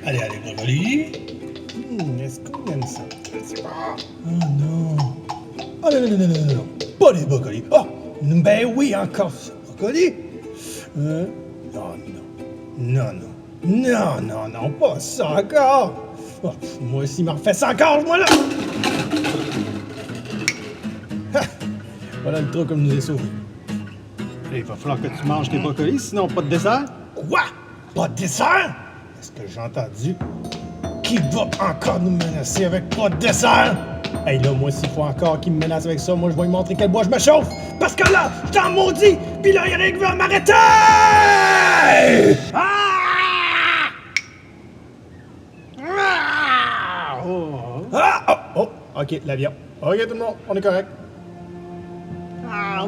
Allez, allez, brocoli. Est-ce qu'on aime ça? Je sais pas. Oh non. Oh non, non, non, non, non, non. Pas des brocolis. Oh, ben oui, encore ça. Brocoli. Non, non. Non, non. Non, non, non, pas ça encore. Oh, moi aussi, il m'en refait ça encore, moi là. Ha! Voilà le trou comme nous est sauvé. Il va falloir que tu manges tes brocolis, sinon pas de dessert. Quoi? Pas de dessert? Est-ce que j'ai entendu? Qui va encore nous menacer avec pas de dessert? Hey là, moi, s'il faut encore qu'il me menace avec ça, moi, je vais lui montrer quel bois je me chauffe! Parce que là, je t'en maudis! Pis là, y'en a qui veut m'arrêter! Ah! Ah! Oh! Ah! Oh! Oh! OK, l'avion. OK, tout le monde, on est correct. Ah!